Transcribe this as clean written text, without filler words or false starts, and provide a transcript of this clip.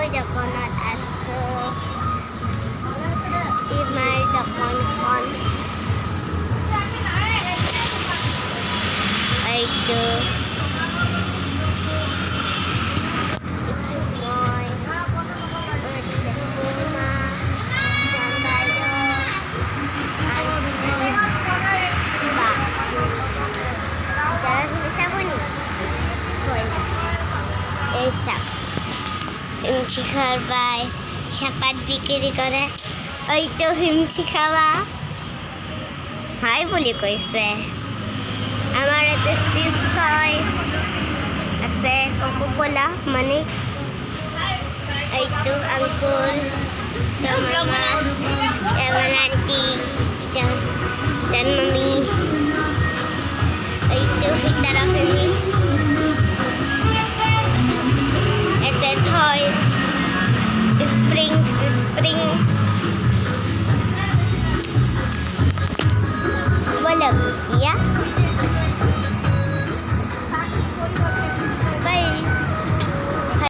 Coconut aso. Timay the con. Ay, do. Ituboy. Puma. Jambayo. Anti. Bak. Jalan bisa bunyi. Boy. Esak. হিমচি খাবার সাপাত বিক্রি করে ওই তো হিমচি খাওয়া হাই বলে কইছে আমার এতে চিজ হয় এতে কোকো কোলা মানে এই তো আঙ্কুল আমার aunty dan mami itu kita rakani ete toy spring wala ya